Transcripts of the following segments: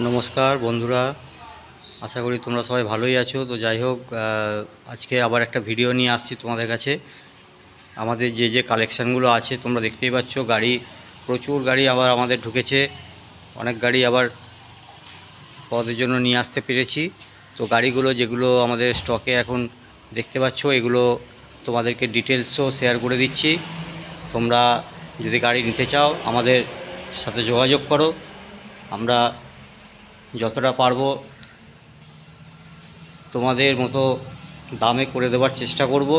নমস্কার বন্ধুরা, আশা করি তোমরা সবাই ভালোই আছো। তো যাই হোক, আজকে আবার একটা ভিডিও নিয়ে আসছি তোমাদের কাছে। আমাদের যে কালেকশানগুলো আছে তোমরা দেখতেই পাচ্ছ, গাড়ি প্রচুর গাড়ি আবার আমাদের ঢুকেছে। অনেক গাড়ি আবার পদের জন্য নিয়ে আসতে পেরেছি। তো গাড়িগুলো যেগুলো আমাদের স্টকে এখন দেখতে পাচ্ছ, এগুলো তোমাদেরকে ডিটেলসও শেয়ার করে দিচ্ছি। তোমরা যদি গাড়ি নিতে চাও আমাদের সাথে যোগাযোগ করো। আমরা যতটা পারবো তোমাদের মতো দামে করে দেওয়ার চেষ্টা করব।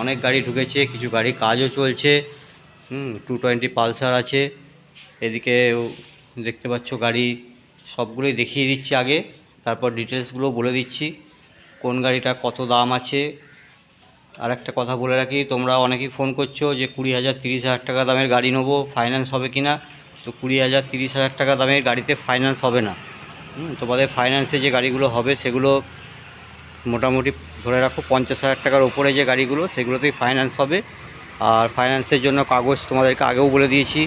অনেক গাড়ি ঢুকেছে, কিছু গাড়ি কাজও চলছে। 220 পালসার আছে, এদিকে দেখতে পাচ্ছ গাড়ি সবগুলোই দেখিয়ে দিচ্ছি আগে, তারপর ডিটেলসগুলো বলে দিচ্ছি কোন গাড়িটা কত দাম আছে। আর একটা কথা বলে রাখি, তোমরা অনেকেই ফোন করছো যে 20,000 30,000 টাকা দামের গাড়ি নেবো, ফাইন্যান্স হবে কি না। তো 20,000 30,000 টাকা দামের গাড়িতে ফাইন্যান্স হবে না। তোমাদের ফাইন্যান্সে যে গাড়িগুলো হবে সেগুলো মোটামুটি ধরে রাখো 50,000 টাকার ওপরে যে গাড়িগুলো, সেগুলোতেই ফাইন্যান্স হবে। আর ফাইন্যান্সের জন্য কাগজ তোমাদেরকে আগেও বলে দিয়েছি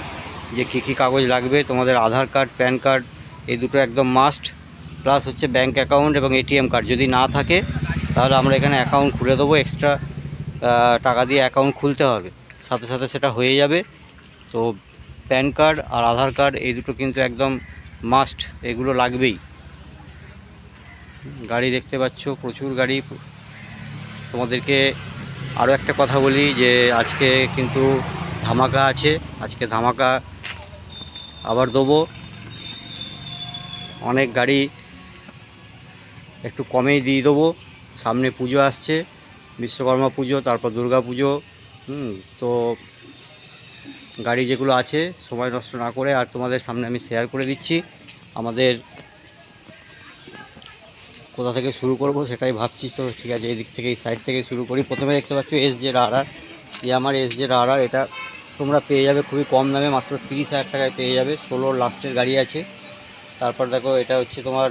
যে কী কী কাগজ লাগবে। তোমাদের আধার কার্ড, প্যান কার্ড, এই দুটো একদম মাস্ট, প্লাস হচ্ছে ব্যাঙ্ক অ্যাকাউন্ট এবং এটিএম কার্ড। যদি না থাকে তাহলে আমরা এখানে অ্যাকাউন্ট খুলে দেবো, এক্সট্রা টাকা দিয়ে অ্যাকাউন্ট খুলতে হবে, সাথে সাথে সেটা হয়ে যাবে। তো প্যান কার্ড আর আধার কার্ড এই দুটো কিন্তু একদম মাস্ট, এগুলো লাগবেই। গাড়ি দেখতে পাচ্ছ প্রচুর গাড়ি। তোমাদেরকে আরও একটা কথা বলি যে আজকে কিন্তু ধামাকা আছে, আজকে ধামাকা আবার দেবো। অনেক গাড়ি একটু কমেই দিয়ে দেবো। সামনে পুজো আসছে, বিশ্বকর্মা পুজো, তারপর দুর্গা পুজো। তো গাড়ি যেগুলো আছে সময় নষ্ট না করে আর তোমাদের সামনে আমি শেয়ার করে দিচ্ছি। আমাদের কোথা থেকে শুরু করব সেটাই ভাবছি। তো ঠিক আছে, এই দিক থেকে, এই সাইড থেকে শুরু করি। প্রথমে দেখতে পাচ্ছ SZ-RR, আমার SZ-RR। এটা তোমরা পেয়ে যাবে খুবই কম দামে, মাত্র 30,000 টাকায় পেয়ে যাবে। 16 লাস্টের গাড়ি আছে। তারপর দেখো, এটা হচ্ছে তোমার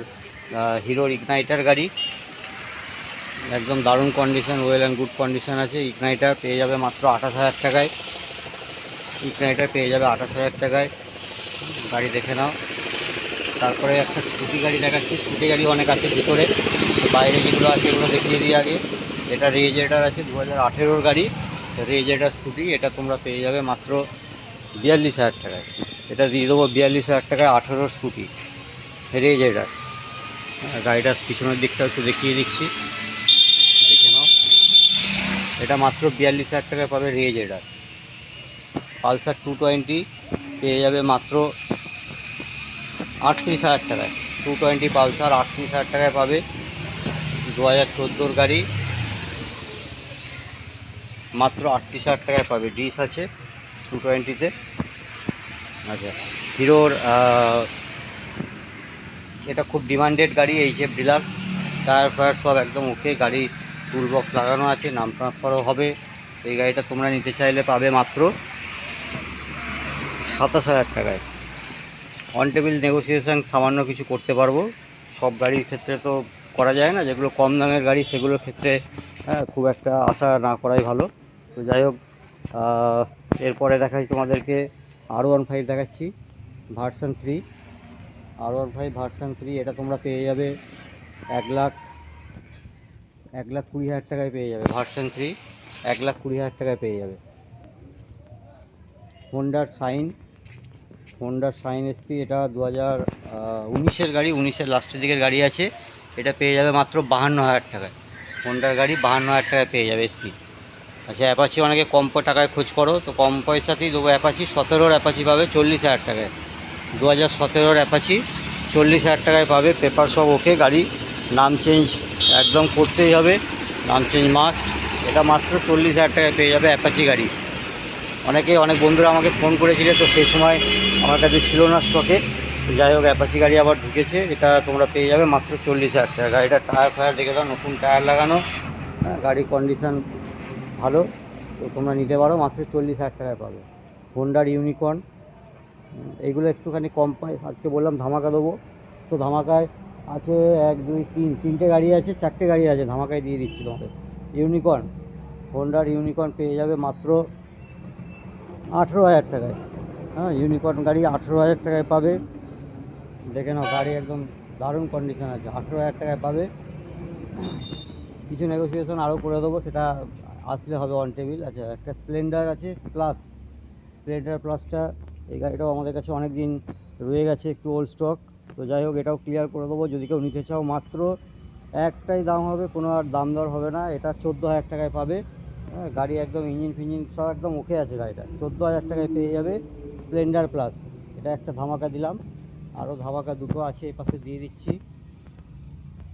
হিরোর ইগনাইটার গাড়ি, একদম দারুণ condition, well and good condition আছে। ইগনাইটার পেয়ে যাবে মাত্র 28,000 টাকায়। ইগনাইটার পেয়ে যাবে 28,000 টাকায়। গাড়ি দেখে নাও। তারপরে একটা স্কুটি গাড়ি দেখাচ্ছি। স্কুটি গাড়ি অনেক আছে ভিতরে, বাইরে যেগুলো আছে এগুলো দেখিয়ে দিই আগে। এটা রেজেটার আছে, 2018 গাড়ি, রেজেটার স্কুটি। এটা তোমরা পেয়ে যাবে মাত্র 42,000 টাকায়। এটা দিয়ে দেবো 42,000 টাকায়, 18 স্কুটি রেজেটার। গাড়িটার পিছনের দিকটা একটু দেখিয়ে দিচ্ছি, দেখে নাও। এটা মাত্র 42,000 টাকায় পাবে রেজেটার। পালসার 220 পেয়ে যাবে মাত্র 38,000 টাকায়। 220 পালসার 38,000 টাকায় পাবে। 2014 গাড়ি, মাত্র 38,000 টাকায় পাবে। ডিস আছে 220-তে। আচ্ছা, হিরোর এটা খুব ডিমান্ডেড গাড়ি, HF ডিলাক্স। টায়ার ফায়ার সব একদম ওকে। গাড়ি টুল বক্স লাগানো আছে, নাম ট্রান্সফারও হবে। এই গাড়িটা তোমরা নিতে চাইলে পাবে মাত্র 27,000 টাকায়। অন টেবিল নেগোসিয়েশান সামান্য কিছু করতে পারবো। সব গাড়ির ক্ষেত্রে তো করা যায় না, যেগুলো কম দামের গাড়ি সেগুলোর ক্ষেত্রে খুব একটা আশা না করাই ভালো। তো যাই হোক, এরপরে দেখাচ্ছি তোমাদেরকে R15 দেখাচ্ছি, ভার্সন 3। R15 ভার্সন 3, এটা তোমরা পেয়ে যাবে 1,20,000 টাকায় পেয়ে যাবে। ভার্সন 3 1,20,000 টাকায় পেয়ে যাবে। হোন্ডার শাইন SP, এটা 2019-এর গাড়ি, 19-এর লাস্টের দিকের গাড়ি আছে। এটা পেয়ে যাবে মাত্র 52,000 টাকায়। হোন্ডার গাড়ি 52,000 টাকায় পেয়ে যাবে SP। আচ্ছা, অ্যাপাচি অনেকে কম টাকায় খোঁজ করো, তো কম পয়সাতেই দেবো। অ্যাপাচি 17-র অ্যাপাচি পাবে 40,000 টাকায়। 2017-র অ্যাপাচি 40,000 টাকায় পাবে। পেপার সব ওকে। গাড়ি নাম চেঞ্জ একদম করতেই হবে, নাম চেঞ্জ মাস্ট। এটা মাত্র 40,000 টাকায় পেয়ে যাবে অ্যাপাচি গাড়ি। অনেক বন্ধুরা আমাকে ফোন করেছিল, তো সেই সময় আমার কাছে ছিল না স্টকে। যাই হোক, অ্যাপাচি গাড়ি আবার ঢুকেছে, এটা তোমরা পেয়ে যাবে মাত্র 40,000 টাকা। গাড়িটা টায়ার ফায়ার দেখে দাও, নতুন টায়ার লাগানো। গাড়ির কন্ডিশান ভালো, তো তোমরা নিতে পারো, মাত্র 40,000 টাকায় পাবে। হোন্ডার ইউনিকর্ন, এইগুলো একটুখানি কম পাই। আজকে বললাম ধামাকা দেবো, তো ধামাকায় আছে 1 2 3 তিনটে গাড়ি আছে, 4টে গাড়ি আছে, ধামাকায় দিয়ে দিচ্ছি তোমাদের। ইউনিকর্ন, হোন্ডার ইউনিকর্ন পেয়ে যাবে মাত্র 18,000 টাকায়। ইউনিকর্ন গাড়ি 18,000 টাকায় পাবে। দেখে নাও, গাড়ি একদম দারুণ কন্ডিশন আছে, 18,000 টাকায় পাবে। কিছু নেগোসিয়েশন আরও করে দেবো, সেটা আসলে হবে অন টেবিল। আচ্ছা, একটা স্প্লেন্ডার আছে প্লাস, স্প্লেন্ডার প্লাসটা এই গাড়িটাও আমাদের কাছে অনেক দিন রয়ে গেছে, একটু ওল্ড স্টক। তো যাই হোক, এটাও ক্লিয়ার করে দেবো যদি কেউ নিতে চাও। মাত্র একটাই দাম হবে, কোনো আর দাম দর হবে না। এটা 14,000 টাকায় পাবে। হ্যাঁ, গাড়ি একদম ইঞ্জিন ফিঞ্জিন সব একদম ওকে আছে গাড়িটা, 14,000 টাকায় পেয়ে যাবে স্প্লেন্ডার প্লাস। এটা একটা ধামাকা দিলাম, আরও ধামাকা দুটো আছে এই পাশে দিয়ে দিচ্ছি।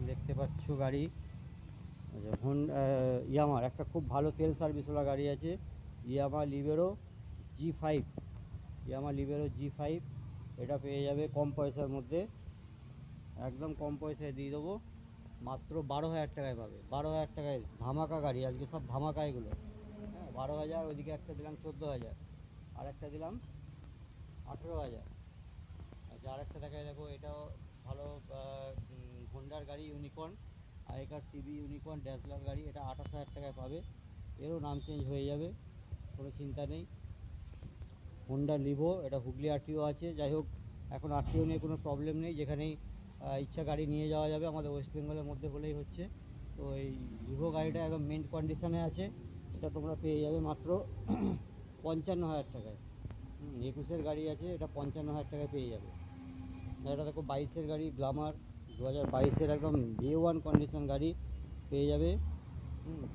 দেখতে পাচ্ছ গাড়ি যখন ইয়ামার একটা খুব ভালো তেল সার্ভিসওয়ালা গাড়ি আছে, ইয়ামা লিবেরো G5, ইয়ামা লিবেরো G5। এটা পেয়ে যাবে কম পয়সার মধ্যে, একদম কম পয়সায় দিয়ে দেবো, মাত্র 12,000 টাকায় পাবে। 12,000 টাকায় ধামাকা গাড়ি, আজকে সব ধামাকা এগুলো। হ্যাঁ, 12,000, ওইদিকে একটা দিলাম 14,000, আর একটা দিলাম 18,000। আচ্ছা, আর একটা দেখায় দেখো, এটাও ভালো হোন্ডার গাড়ি, ইউনিকর্ন, আগেকার সিবি ইউনিকর্ন ড্যাসলার গাড়ি। এটা 28,000 টাকায় পাবে। এরও নাম চেঞ্জ হয়ে যাবে, কোনো চিন্তা নেই। হোন্ডা লিভো, এটা হুগলি আরটিও আছে। যাই হোক, এখন আরটিও নিয়ে কোনো প্রবলেম নেই, যেখানেই ইচ্ছা গাড়ি নিয়ে যাওয়া যাবে, আমাদের ওয়েস্ট বেঙ্গলের মধ্যে হলেই হচ্ছে। তো এই লিভো গাড়িটা একদম মেন্ট কন্ডিশনে আছে। এটা তোমরা পেয়ে যাবে মাত্র 55,000 টাকায়। 21-এর গাড়ি আছে, এটা 55,000 টাকায় পেয়ে যাবে। এটা দেখো 22-এর গাড়ি, গ্ল্যামার 2022-এর একদম A1 কন্ডিশন গাড়ি পেয়ে যাবে।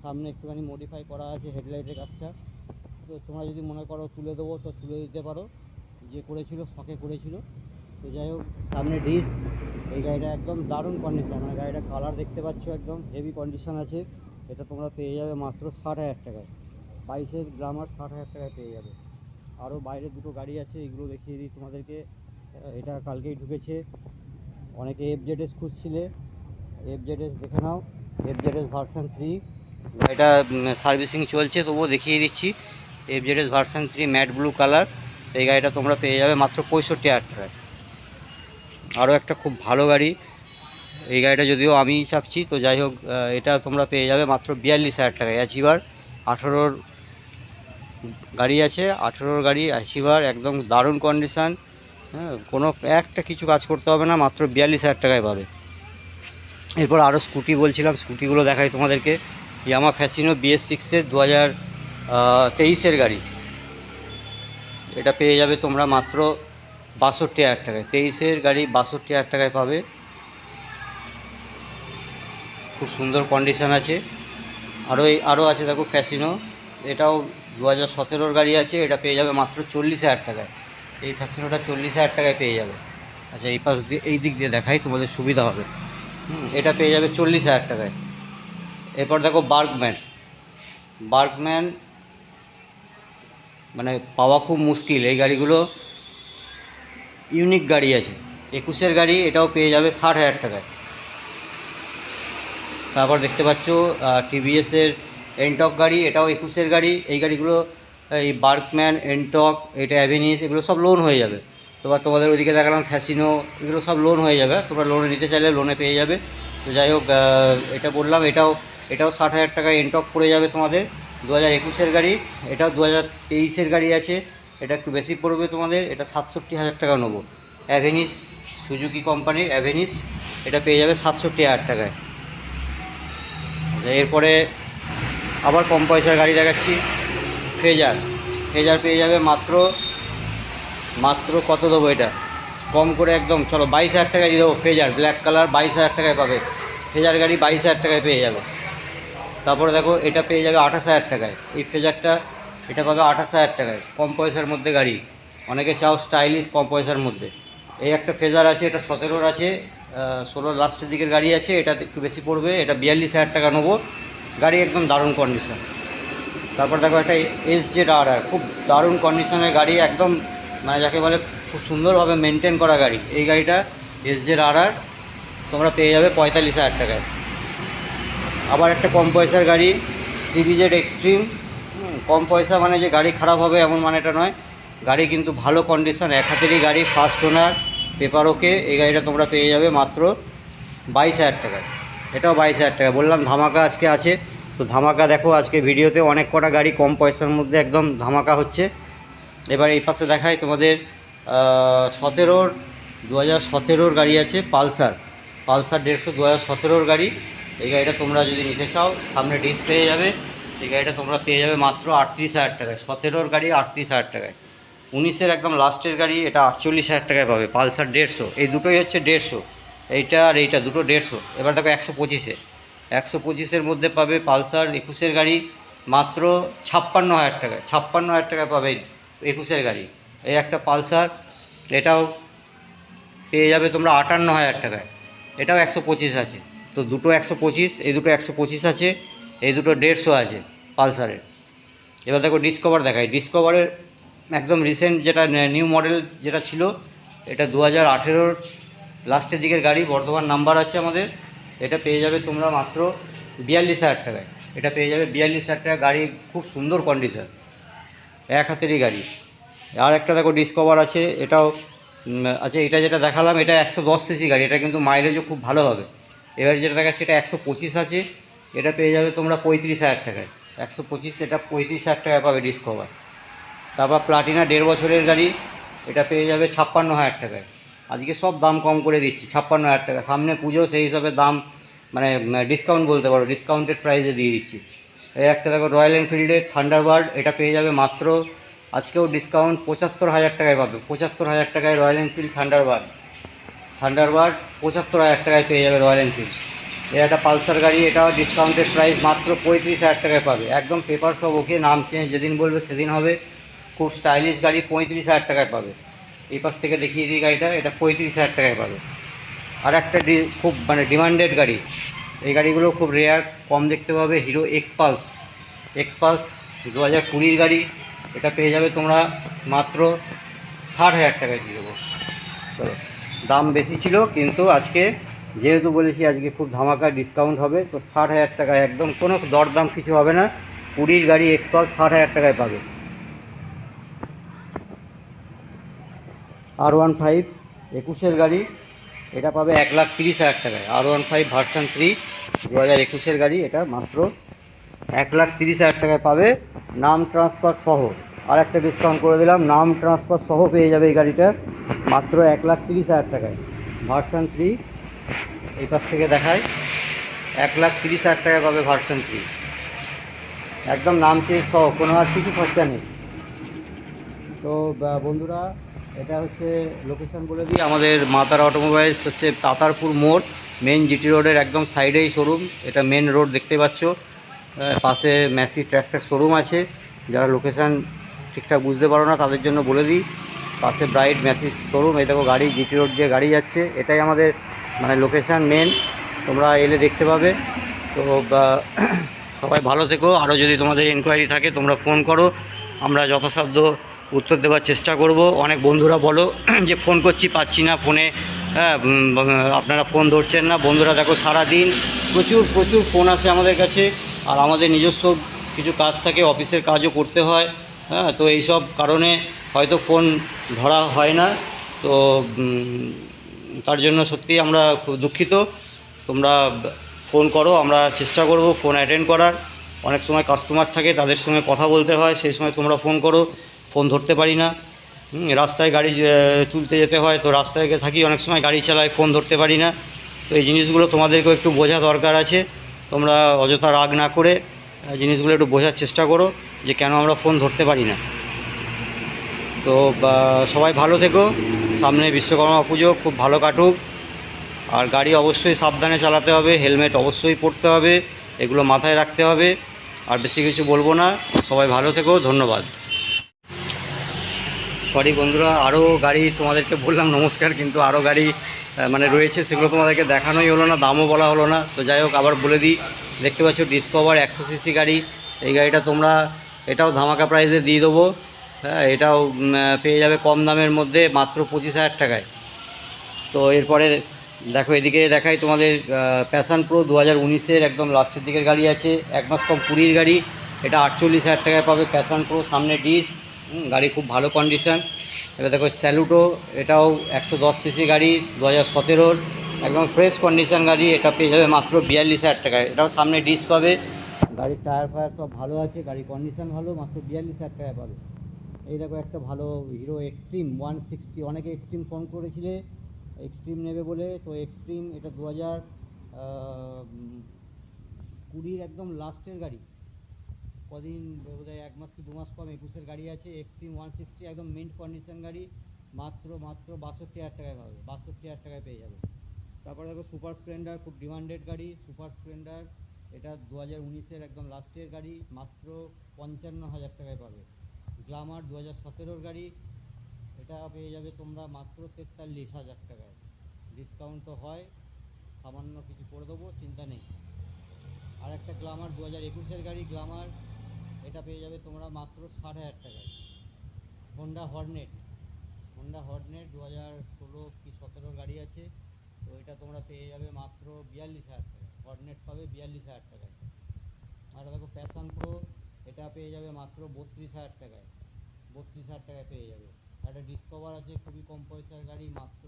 সামনে একটুখানি মডিফাই করা আছে হেডলাইটের কাজটা। তো তোমরা যদি মনে করো তুলে দেবো তো তুলে দিতে পারো, যে করেছিল শখে করেছিল। তো যাই হোক, সামনে ডিস, এই গাড়িটা একদম দারুণ কন্ডিশন, মানে গাড়িটা কালার দেখতে পাচ্ছ একদম হেভি কন্ডিশন আছে। এটা তোমরা পেয়ে যাবে মাত্র 60,000 টাকায়। 22-এর গ্ল্যামার 60,000 টাকায় পেয়ে যাবে। আরও বাইরে দুটো গাড়ি আছে, এগুলো দেখিয়ে দিই তোমাদেরকে। এটা কালকেই ঢুকেছে, অনেকে FZS খুঁজছিলে, FZS দেখে নাও, FZS ভার্সন 3। এটা সার্ভিসিং চলছে, তবুও দেখিয়ে দিচ্ছি। FZS version 3 matte blue colour, এই গাড়িটা তোমরা পেয়ে যাবে মাত্র 65,000 টাকায়। আরও একটা খুব ভালো গাড়ি, এই গাড়িটা যদিও আমি চাপছি, তো যাই হোক, এটা তোমরা পেয়ে যাবে মাত্র 42,000 টাকায়। অ্যাচিভার 18-র গাড়ি আছে, 18-র গাড়ি অ্যাচিভার, একদম দারুণ কন্ডিশান। হ্যাঁ, কোনো একটা কিছু কাজ করতে হবে না, মাত্র 42,000 টাকায় পাবে। এরপর আরও স্কুটি বলছিলাম, স্কুটিগুলো দেখাই তোমাদেরকে। ইয়ামা ফ্যাসিনো BS6-এর 2023-এর গাড়ি, এটা পেয়ে যাবে তোমরা মাত্র 62,000 টাকায়। 23-এর গাড়ি 62,000 টাকায় পাবে, খুব সুন্দর কন্ডিশান আছে। আরও আছে দেখো ফ্যাসিনো, এটাও 2017-র গাড়ি আছে, এটা পেয়ে যাবে মাত্র 40,000 টাকায়। এই ফ্যাসিনোটা 40,000 টাকায় পেয়ে যাবে। আচ্ছা, এই পাশ দিয়ে, এই দিক দিয়ে দেখাই তোমাদের সুবিধা হবে। এটা পেয়ে যাবে 40,000 টাকায়। এরপর দেখো বার্গম্যান মানে পাওয়া খুব মুশকিল, এই গাড়িগুলো ইউনিক গাড়ি আছে। 21-এর গাড়ি, এটাও পেয়ে যাবে 60,000 টাকায়। তারপর দেখতে পাচ্ছ TVS-এর এনটক গাড়ি, এটাও 21-এর গাড়ি। এই গাড়িগুলো, এই বার্গম্যান, এনটক, এটা অ্যাভেনিস, এগুলো সব লোন হয়ে যাবে। তোমাদের ওইদিকে দেখালাম ফ্যাসিনো, এগুলো সব লোন হয়ে যাবে, তোমরা লোনে নিতে চাইলে লোনে পেয়ে যাবে। তো যাই হোক, এটা বললাম, এটাও 60,000 টাকায় এনটক পড়ে যাবে তোমাদের। 2021-এর গাড়ি, এটাও 2023-এর গাড়ি আছে, এটা একটু বেশি পড়বে তোমাদের, এটা 67,000 টাকা নেবো। অ্যাভেনিস, সুজুকি কোম্পানির অ্যাভেনিস, এটা পেয়ে যাবে 67,000 টাকায়। এরপরে আবার কম পয়সার গাড়ি দেখাচ্ছি, ফেজার পেয়ে যাবে মাত্র কত দেবো, এটা কম করে একদম, চলো 22,000 টাকায় দিয়ে দেবো। ফেজার ব্ল্যাক কালার 22,000 টাকায় পাবে, ফেজার গাড়ি 22,000 টাকায় পেয়ে যাবে। তারপরে দেখো, এটা পেয়ে যাবে 28,000 টাকায়। এই ফেজারটা, এটা পাবে 28,000 টাকায়, কম পয়সার মধ্যে গাড়ি। অনেকে চাও স্টাইলিশ কম পয়সার মধ্যে। এই একটা ফেজার আছে, এটা 17-র আছে, 16 লাস্টের দিকের গাড়ি আছে, এটা একটু বেশি পড়বে, এটা 42,000 টাকা নেবো। গাড়ি একদম দারুণ কন্ডিশন। তারপর দেখো, একটা SZRR, খুব দারুণ কন্ডিশনের গাড়ি, একদম মানে যাকে বলে খুব সুন্দরভাবে মেনটেন করা গাড়ি। এই গাড়িটা SZRR তোমরা পেয়ে যাবে 45,000 টাকায়। আবার একটা কম পয়সার গাড়ি, CBZ এক্সট্রিম। কম পয়সা মানে যে গাড়ি খারাপ হবে এমন মানে এটা নয়, গাড়ি কিন্তু ভালো কন্ডিশন, এক হাতেরই গাড়ি, ফার্স্ট ওনার, পেপার ওকে। এই গাড়িটা তোমরা পেয়ে যাবে মাত্র 22,000 টাকায়। এটাও 22,000 টাকা। বললাম ধামাকা আজকে আছে, তো ধামাকা দেখো, আজকে ভিডিওতে অনেক কটা গাড়ি কম পয়সার মধ্যে একদম ধামাকা হচ্ছে। এবার এই পাশে দেখাই তোমাদের 17-র 2017-র গাড়ি আছে পালসার, পালসার 150 2017-র গাড়ি। এই গাড়িটা তোমরা যদি নিতে চাও সামনে ডিস্ক পেয়ে যাবে। এই গাড়িটা তোমরা পেয়ে যাবে মাত্র 38,000 টাকায়। 17-র গাড়ি 38,000 টাকায়। 19-এর একদম লাস্টের গাড়ি এটা 48,000 টাকায় পাবে, পালসার 150। এই দুটোই হচ্ছে 150, এইটা আর এইটা দুটো 150। এবার দেখো 125-এ, 125-এর মধ্যে পাবে পালসার 21-এর গাড়ি মাত্র 56,000 টাকায়। 56,000 টাকায় পাবে 21-এর গাড়ি। এই একটা পালসার, এটাও পেয়ে যাবে তোমরা 58,000 টাকায়। এটাও 125 আছে। তো দুটো 125, এই দুটো 125 আছে, এই দুটো 150 আছে পালসারের। এবার দেখো ডিসকভার দেখাই। ডিসকভারের একদম রিসেন্ট যেটা নিউ মডেল যেটা ছিল, এটা 2018-র লাস্টের দিকের গাড়ি, বর্ধমান নাম্বার আছে আমাদের। এটা পেয়ে যাবে তোমরা মাত্র 42,000 টাকায়। এটা পেয়ে যাবে 42,000 টাকা। গাড়ি খুব সুন্দর কন্ডিশন, এক হাতেরই গাড়ি। আর একটা দেখো ডিসকভার আছে, এটাও আচ্ছা, এটা যেটা দেখালাম এটা 110 সিসি গাড়ি, এটা কিন্তু মাইলেজও খুব ভালো হবে। এবার যেটা দেখাচ্ছে এটা 125 আছে, এটা পেয়ে যাবে তোমরা 35,000 টাকায়। 125, এটা 35,000 টাকায় পাবে ডিসকভার। তারপর প্লাটিনা 1.5 বছরের গাড়ি, এটা পেয়ে যাবে 56,000 টাকায়। আজকে সব দাম কম করে দিচ্ছি, 56,000 টাকা। সামনে পুজো, সেই হিসাবে দাম মানে ডিসকাউন্ট বলতে পারো, ডিসকাউন্টেড প্রাইসে দিয়ে দিচ্ছি। এই একটা দেখো রয়্যাল এনফিল্ডের থান্ডারবার্ড, এটা পেয়ে যাবে মাত্র আজকেও ডিসকাউন্ট 75,000 টাকায় পাবে। 75,000 টাকায় রয়্যাল এনফিল্ড থান্ডারবার্ড, 75,000 টাকায় পেয়ে যাবে রয়্যাল এনফিল্ড। এর একটা পালসার গাড়ি, এটাও ডিসকাউন্টেড প্রাইস মাত্র 35,000 টাকায় পাবে। একদম পেপার সব ওকে, নাম চেঞ্জ যেদিন বলবে সেদিন হবে। খুব স্টাইলিশ গাড়ি, 35,000 টাকায় পাবে। এই পাশ থেকে দেখিয়ে দিই গাড়িটা, এটা 35,000 টাকায় পাবে। আর একটা খুব মানে ডিমান্ডেড গাড়ি, এই গাড়িগুলো খুব রেয়ার, কম দেখতে পাবে, হিরো এক্সপালস। এক্সপালস 2020-র গাড়ি, এটা পেয়ে যাবে তোমরা মাত্র 60,000 টাকায় দিয়ে দেবো। তো দাম বেশি ছিল, কিন্তু আজকে যেহেতু বলেছি আজকে খুব ধামাকা ডিসকাউন্ট হবে, তো 60,000 টাকায় একদম কোনো দরদাম কিছু হবে না। 20-র গাড়ি এক্সপালস 60,000 টাকায় পাবে। R15 21-এর গাড়ি, এটা পাবে 1,30,000 টাকায়। R15 ভার্সন 3 2021-এর গাড়ি, এটা মাত্র 1,30,000 টাকায় পাবে, নাম ট্রান্সফার সহ। আর একটা ডিসকাউন্ট করে দিলাম, নাম ট্রান্সফার সহ পেয়ে যাবে এই গাড়িটা মাত্র 1,30,000 টাকায়। ভার্সন 3, এই পাশ থেকে দেখায়, 1,30,000 টাকায় পাবে ভার্সন 3, একদম নাম চেঞ্জ সহ, কোনো আর কিছু খরচা নেই। তো বন্ধুরা, এটা হচ্ছে লোকেশন বলে দিই, আমাদের মা তারা অটোমোবাইলস হচ্ছে তাতারপুর মোড়, মেন জিটি রোডের একদম সাইডেই শোরুম। এটা মেন রোড দেখতে পাচ্ছ, পাশে ম্যাসি ট্র্যাক্টর শোরুম আছে। যারা লোকেশান ঠিকঠাক বুঝতে পারো না তাদের জন্য বলে দিই, পাশে ব্রাইট ম্যাসি শোরুম। এই দেখো গাড়ি, জিটি রোড যে গাড়ি যাচ্ছে, এটাই আমাদের মানে লোকেশান মেন, তোমরা এলে দেখতে পাবে। তো সবাই ভালো থেকো। আরও যদি তোমাদের এনকোয়ারি থাকে তোমরা ফোন করো, আমরা যথাসাধ্য উত্তর দেওয়ার চেষ্টা করব। অনেক বন্ধুরা বলো যে ফোন করছি পাচ্ছি না ফোনে, হ্যাঁ আপনারা ফোন ধরছেন না। বন্ধুরা দেখো সারাদিন প্রচুর প্রচুর ফোন আসে আমাদের কাছে, আর আমাদের নিজস্ব কিছু কাজ থাকে, অফিসের কাজও করতে হয়, হ্যাঁ। তো এই সব কারণে হয়তো ফোন ধরা হয় না, তো তার জন্য সত্যিই আমরা খুব দুঃখিত। তোমরা ফোন করো, আমরা চেষ্টা করব ফোন অ্যাটেন্ড করার। অনেক সময় কাস্টমার থাকে, তাদের সঙ্গে কথা বলতে হয়, সেই সময় তোমরা ফোন করো, ফোন ধরতে পারি না। রাস্তায় গাড়ি তুলতে যেতে হয়, তো রাস্তায় থাকি, অনেক সময় গাড়ি চালাই, ফোন ধরতে পারি না। তো এই জিনিসগুলো তোমাদেরকেও একটু বোঝা দরকার আছে। তোমরা অযথা রাগ না করে জিনিসগুলো একটু বোঝার চেষ্টা করো যে কেন আমরা ফোন ধরতে পারি না। তো সবাই ভালো থেকো। সামনে বিশ্বকর্মা পুজো খুব ভালো কাটুক। আর গাড়ি অবশ্যই সাবধানে চালাতে হবে, হেলমেট অবশ্যই পরতে হবে, এগুলো মাথায় রাখতে হবে। আর বেশি কিছু বলবো না, সবাই ভালো থেকো, ধন্যবাদ। সরি বন্ধুরা, আরও গাড়ি তোমাদেরকে বললাম নমস্কার, কিন্তু আরও গাড়ি মানে রয়েছে, সেগুলো তোমাদেরকে দেখানোই হলো না, দামও বলা হলো না। তো যাই হোক, আবার বলে দিই, দেখতে পাচ্ছ ডিসকভার 100 সিসি গাড়ি। এই গাড়িটা তোমরা এটাও ধামাকা প্রাইসে দিয়ে দেবো, হ্যাঁ। এটাও পেয়ে যাবে কম দামের মধ্যে মাত্র 25,000 টাকায়। তো এরপরে দেখো এদিকে দেখাই তোমাদের প্যাশন প্রো 2019-এর একদম লাস্টের দিকের গাড়ি আছে, 1 মাস কম 20-র গাড়ি, এটা 48,000 টাকায় পাবে প্যাশন প্রো, সামনে ডিস, গাড়ি খুব ভালো কন্ডিশন। এবার দেখো স্যালুটো, এটাও 110 সিসি গাড়ি, 2017-র একদম ফ্রেশ কন্ডিশন গাড়ি, এটা পেয়ে যাবে মাত্র 42,000 টাকায়। এটাও সামনে ডিস পাবে, গাড়ির টায়ার ফায়ার সব ভালো আছে, গাড়ির কন্ডিশন ভালো, মাত্র 42,000 টাকায় পাবে। এই দেখো একটা ভালো হিরো এক্সট্রিম 160, অনেকে এক্সট্রিম ফোন করেছিলে, এক্সট্রিম নেবে বলে, তো এক্সট্রিম এটা 2020 একদম লাস্টের গাড়ি, কদিন বোধহয় 1 মাস কি 2 মাস কম, 21-এর গাড়ি আছে, এক্সট্রিম 160 একদম মিন্ট কন্ডিশন গাড়ি, মাত্র 62,000 টাকায় পাবে, 62,000 টাকায় পেয়ে যাবে। তারপরে দেখো সুপার স্প্লেন্ডার, খুব ডিমান্ডেড গাড়ি সুপার স্প্লেন্ডার, এটা 2019-এর একদম লাস্টের গাড়ি, মাত্র 55,000 টাকায় পাবে। গ্ল্যামার 2017-এর গাড়ি, এটা পেয়ে যাবে তোমরা মাত্র 43,000 টাকায়। ডিসকাউন্ট তো হয়, সামান্য কিছু করে দেবো, চিন্তা নেই। আর একটা গ্ল্যামার 2021-এর গাড়ি গ্ল্যামার, এটা পেয়ে যাবে তোমরা মাত্র 60,000 টাকায়। হোন্ডা হর্নেট 2016 কি 17 গাড়ি আছে, তো এটা তোমরা পেয়ে যাবে মাত্র 42,000 টাকায়। হর্নেট পাবে 42,000 টাকায়। আর দেখো প্যাশন প্রো, এটা পেয়ে যাবে মাত্র 32,000 টাকায়, 32,000 টাকায় পেয়ে যাবে। একটা ডিসকভার আছে, খুবই কম পয়সার গাড়ি, মাত্র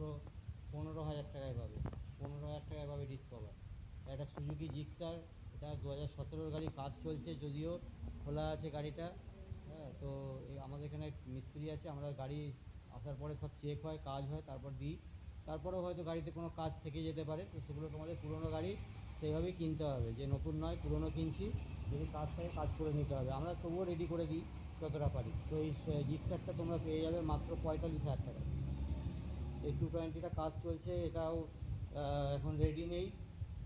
15,000 টাকায় পাবে, 15,000 টাকায় পাবে ডিসকভার। একটা সুজুকি জিক্সার, এটা 2017-এর গাড়ি, কাজ চলছে যদিও, খোলা আছে গাড়িটা। হ্যাঁ, তো এই আমাদের এখানে মিস্ত্রি আছে, আমরা গাড়ি আসার পরে সব চেক হয়, কাজ হয়, তারপর দিই। তারপরেও হয়তো গাড়িতে কোনো কাজ থেকে যেতে পারে, তো সেগুলো তোমাদের পুরনো গাড়ি সেইভাবেই কিনতে হবে, যে নতুন নয় পুরনো কিনছি, যদি কাজ থাকে কাজ করে নিতে হবে, আমরা তবুও রেডি করে দিই যতটা পারি। তো এই জিক্সারটা তোমরা পেয়ে যাবে মাত্র 45,000 টাকা। এই 220টা কাজ চলছে, এটাও এখন রেডি নেই,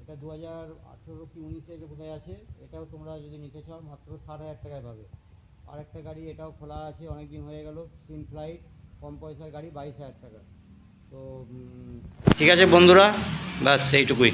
এটা 2018 কি 19-এর বোধহয় আছে, এটাও তোমরা যদি নিতে চাও মাত্র 60,000 টাকায় পাবে। আর একটা গাড়ি, এটাও খোলা আছে, অনেক দিন হয়ে গেল, সিন ফ্লাইট, কম পয়সার গাড়ি, 22,000 টাকা। তো ঠিক আছে বন্ধুরা, ব্যাস এইটুকুই।